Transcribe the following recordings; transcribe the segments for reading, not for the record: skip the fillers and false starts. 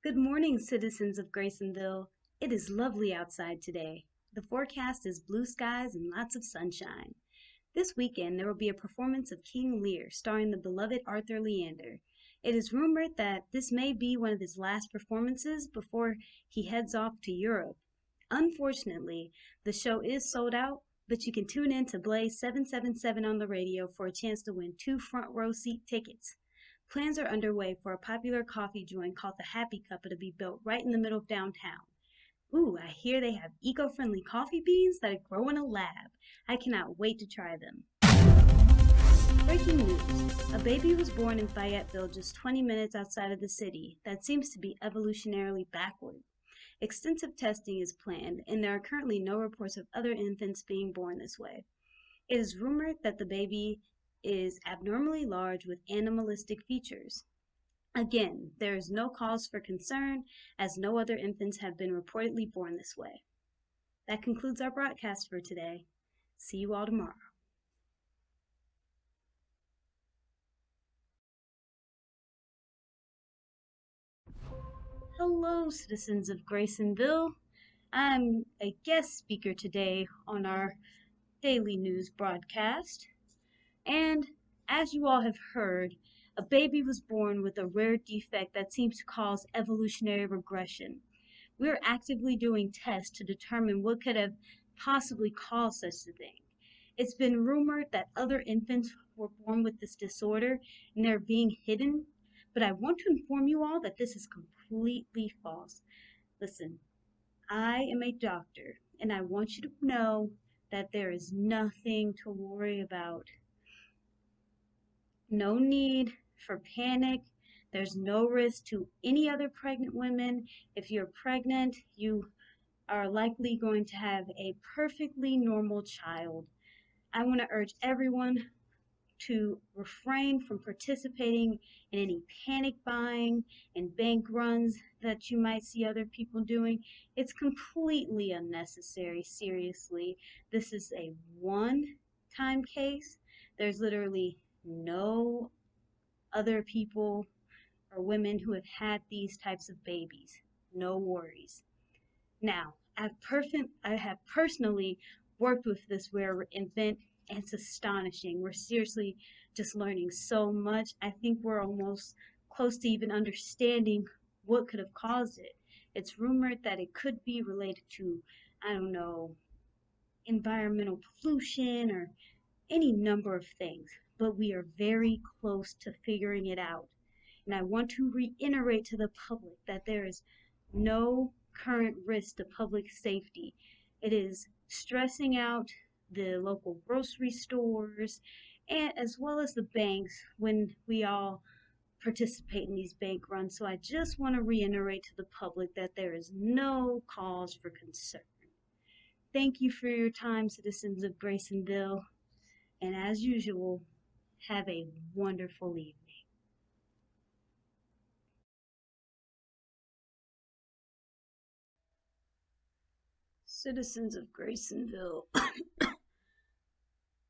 Good morning, citizens of Graysonville. It is lovely outside today. The forecast is blue skies and lots of sunshine. This weekend, there will be a performance of King Lear starring the beloved Arthur Leander. It is rumored that this may be one of his last performances before he heads off to Europe. Unfortunately, the show is sold out, but you can tune in to Blaze 777 on the radio for a chance to win two front row seat tickets. Plans are underway for a popular coffee joint called the Happy Cup to be built right in the middle of downtown. Ooh, I hear they have eco-friendly coffee beans that grow in a lab. I cannot wait to try them. Breaking news. A baby was born in Fayetteville just 20 minutes outside of the city. That seems to be evolutionarily backward. Extensive testing is planned, and there are currently no reports of other infants being born this way. It is rumored that the baby is abnormally large with animalistic features. Again, there is no cause for concern as no other infants have been reportedly born this way. That concludes our broadcast for today. See you all tomorrow. Hello, citizens of Graysonville. I'm a guest speaker today on our daily news broadcast. And as you all have heard, a baby was born with a rare defect that seems to cause evolutionary regression. We're actively doing tests to determine what could have possibly caused such a thing. It's been rumored that other infants were born with this disorder and they're being hidden, but I want to inform you all that this is completely false. Listen, I am a doctor and I want you to know that there is nothing to worry about. No need for panic. There's no risk to any other pregnant women. If you're pregnant, you are likely going to have a perfectly normal child. I want to urge everyone to refrain from participating in any panic buying and bank runs that you might see other people doing. It's completely unnecessary, seriously. This is a one-time case. There's literally no other people or women who have had these types of babies. No worries. Now, I have personally worked with this rare infant, and it's astonishing. We're seriously just learning so much. I think we're almost close to even understanding what could have caused it. It's rumored that it could be related to, I don't know, environmental pollution or any number of things, but we are very close to figuring it out. And I want to reiterate to the public that there is no current risk to public safety. It is stressing out the local grocery stores and as well as the banks when we all participate in these bank runs. So I just want to reiterate to the public that there is no cause for concern. Thank you for your time, citizens of Graysonville, and as usual, have a wonderful evening. Citizens of Graysonville,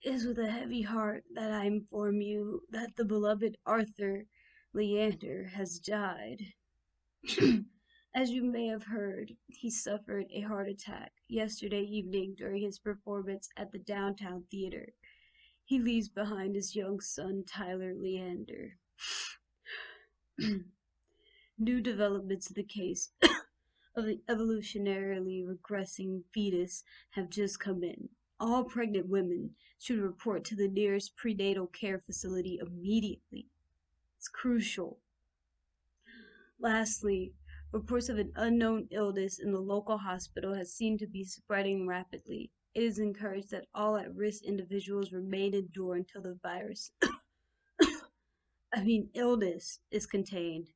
it is with a heavy heart that I inform you that the beloved Arthur Leander has died. As you may have heard, he suffered a heart attack yesterday evening during his performance at the downtown theater. He leaves behind his young son, Tyler Leander. New developments in the case of the evolutionarily regressing fetus have just come in. All pregnant women should report to the nearest prenatal care facility immediately. It's crucial. Lastly, reports of an unknown illness in the local hospital has seemed to be spreading rapidly. It is encouraged that all at-risk individuals remain indoors until the virus, illness is contained,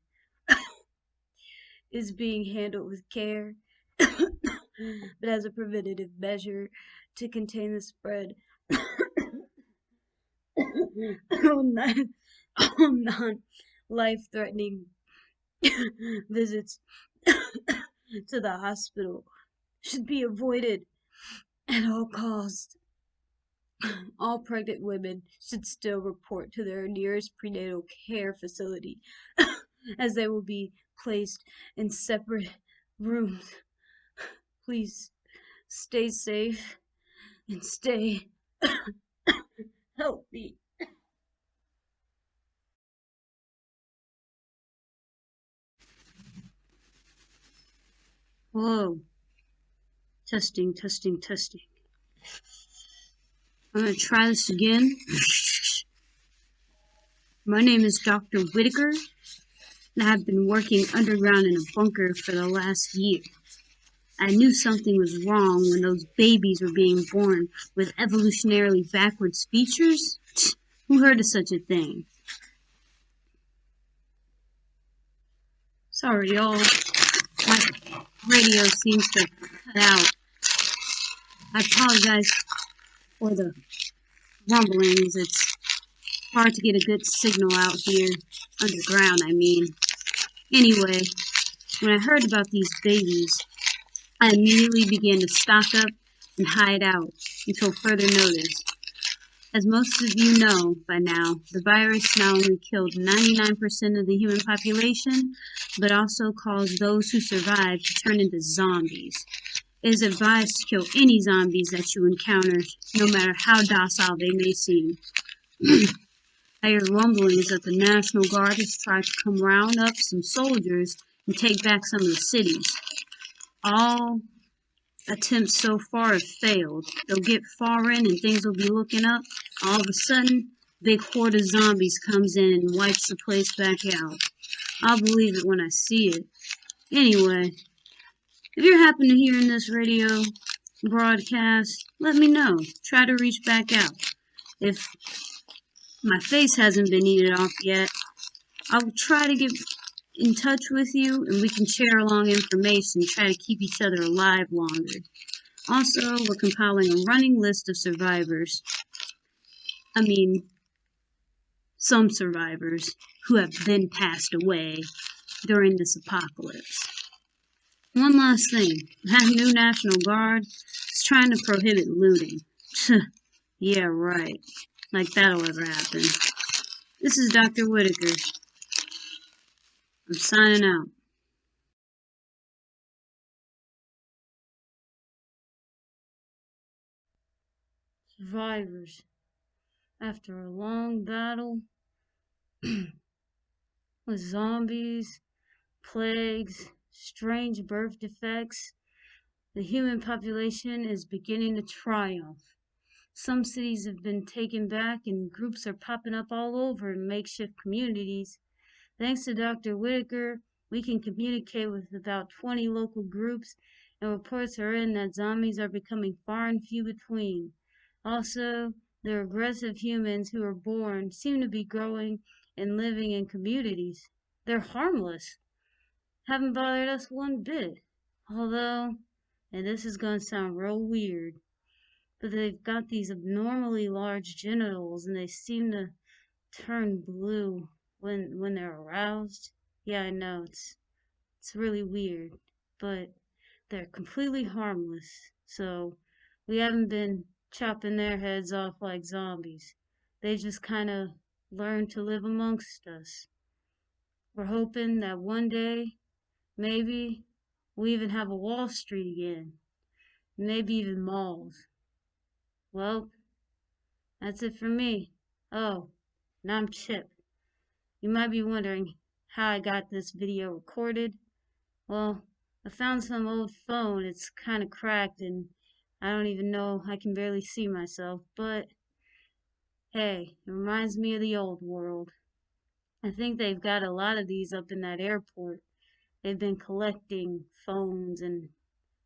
is being handled with care, but as a preventative measure to contain the spread non-life-threatening visits to the hospital should be avoided at all costs. All pregnant women should still report to their nearest prenatal care facility as they will be placed in separate rooms. Please stay safe and stay healthy. Whoa. Testing, testing, testing. I'm going to try this again. My name is Dr. Whitaker, and I have been working underground in a bunker for the last year. I knew something was wrong when those babies were being born with evolutionarily backwards features. Who heard of such a thing? Sorry, y'all. My radio seems to cut out. I apologize for the rumblings. It's hard to get a good signal out here. Underground, I mean. Anyway, when I heard about these babies, I immediately began to stock up and hide out until further notice. As most of you know by now, the virus not only killed 99% of the human population, but also caused those who survived to turn into zombies. It is advised to kill any zombies that you encounter, no matter how docile they may seem. I hear rumblings that the National Guard has tried to come round up some soldiers and take back some of the cities. All attempts so far have failed. They'll get far in and things will be looking up. All of a sudden, a big horde of zombies comes in and wipes the place back out. I'll believe it when I see it. Anyway, if you're happen to hearing this radio broadcast, let me know. Try to reach back out. If my face hasn't been eaten off yet, I'll try to get in touch with you and we can share along information, try to keep each other alive longer. Also, we're compiling a running list of survivors. I mean, some survivors who have then passed away during this apocalypse. One last thing. That new National Guard is trying to prohibit looting. Yeah, right. Like that'll ever happen. This is Dr. Whitaker. I'm signing out. Survivors. After a long battle with zombies, plagues, strange birth defects, the human population is beginning to triumph. Some cities have been taken back and groups are popping up all over in makeshift communities. Thanks to Dr. Whitaker, we can communicate with about 20 local groups, and reports are in that zombies are becoming far and few between. Also, the aggressive humans who are born seem to be growing and living in communities. They're harmless, haven't bothered us one bit. Although, and this is going to sound real weird, but they've got these abnormally large genitals and they seem to turn blue when they're aroused. Yeah, I know it's really weird, but they're completely harmless. So we haven't been chopping their heads off like zombies. They just kind of learned to live amongst us. We're hoping that one day, maybe, we even have a Wall Street again. Maybe even malls. Well, that's it for me. Oh, and I'm Chip. You might be wondering how I got this video recorded. Well, I found some old phone. It's kind of cracked and I don't even know. I can barely see myself. But hey, it reminds me of the old world. I think they've got a lot of these up in that airport. They've been collecting phones and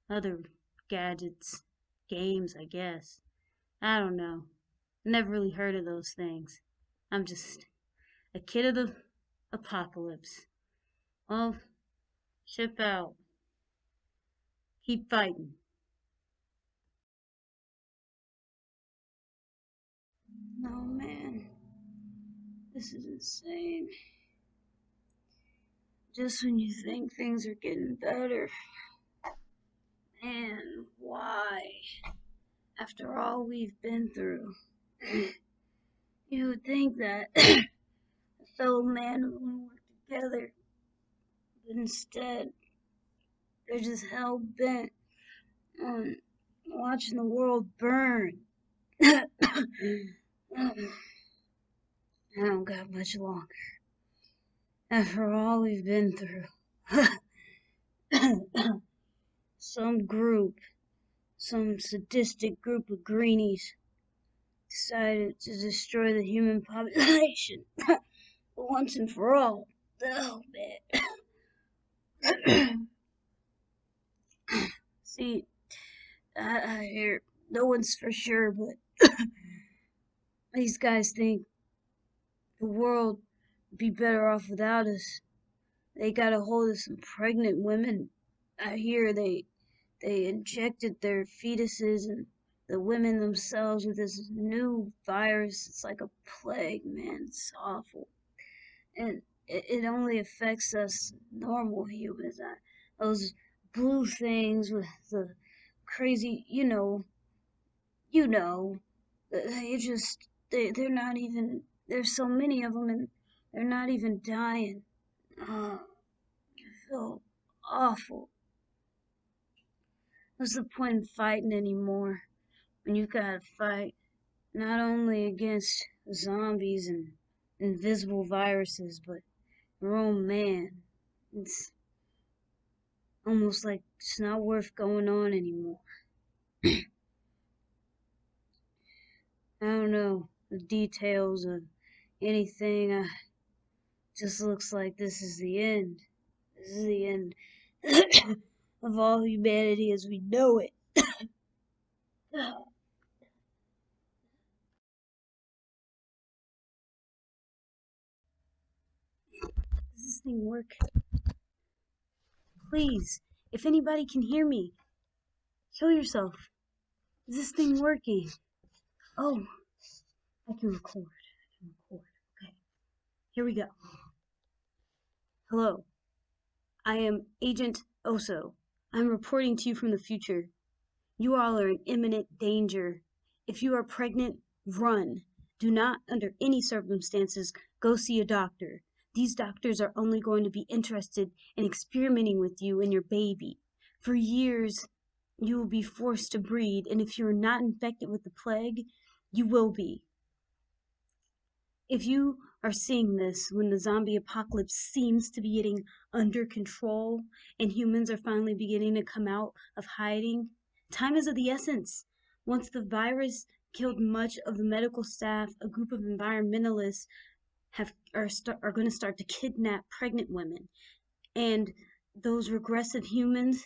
other gadgets, games, I guess. I don't know. Never really heard of those things. I'm just a kid of the apocalypse. Well, ship out. Keep fighting. Oh man, this is insane. Just when you think things are getting better. Man, why? After all we've been through. You would think that a fellow man would want to work together But instead, they're just hell bent on watching the world burn. I don't got much longer. After all we've been through. Some group, some sadistic group of greenies decided to destroy the human population once and for all. Oh, man. See, I hear no one's for sure, but these guys think the world would be better off without us. They got a hold of some pregnant women. I hear they injected their fetuses and the women themselves with this new virus. It's like a plague, man. It's awful. And it only affects us normal humans. Those blue things with the crazy, you know, they just, they're not even, there's so many of them and they're not even dying. Oh, I feel awful. What's the point in fighting anymore when you gotta fight not only against zombies and invisible viruses, but your own man? It's almost like it's not worth going on anymore. I don't know the details of anything. Just looks like this is the end. This is the end of all humanity as we know it. Does this thing work? Please, if anybody can hear me, kill yourself. Is this thing working? Oh, I can record. Okay, here we go. Hello, I am Agent Oso. I'm reporting to you from the future. You all are in imminent danger. If you are pregnant, run. Do not, under any circumstances, go see a doctor. These doctors are only going to be interested in experimenting with you and your baby. For years, you will be forced to breed, and if you are not infected with the plague, you will be. If you are seeing this when the zombie apocalypse seems to be getting under control and humans are finally beginning to come out of hiding, time is of the essence. Once the virus killed much of the medical staff, a group of environmentalists are going to start to kidnap pregnant women. And those regressive humans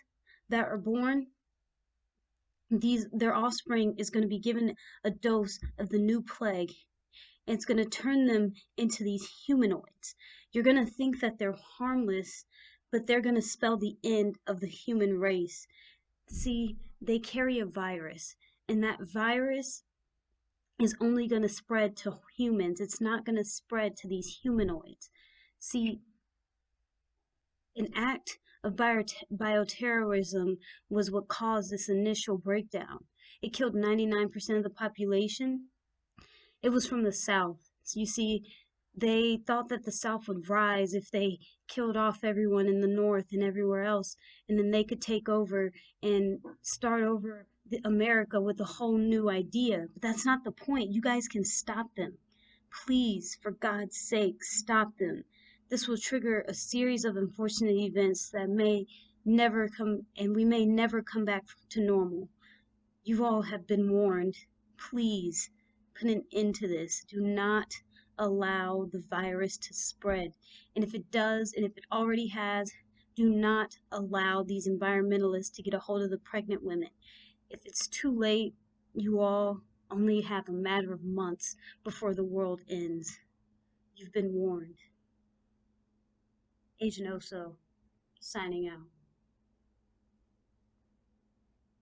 that are born, their offspring is going to be given a dose of the new plague. It's going to turn them into these humanoids. You're going to think that they're harmless, but they're going to spell the end of the human race. See, they carry a virus, and that virus is only going to spread to humans. It's not going to spread to these humanoids. See, an act of bioterrorism was what caused this initial breakdown. It killed 99% of the population. It was from the South. So you see, they thought that the South would rise if they killed off everyone in the North and everywhere else, and then they could take over and start over America with a whole new idea. But that's not the point. You guys can stop them. Please, for God's sake, stop them. This will trigger a series of unfortunate events that may never come, and we may never come back to normal. You all have been warned. Please put an end to this. Do not allow the virus to spread. And if it does, and if it already has, do not allow these environmentalists to get a hold of the pregnant women. If it's too late, you all only have a matter of months before the world ends. You've been warned. Agent Oso, signing out.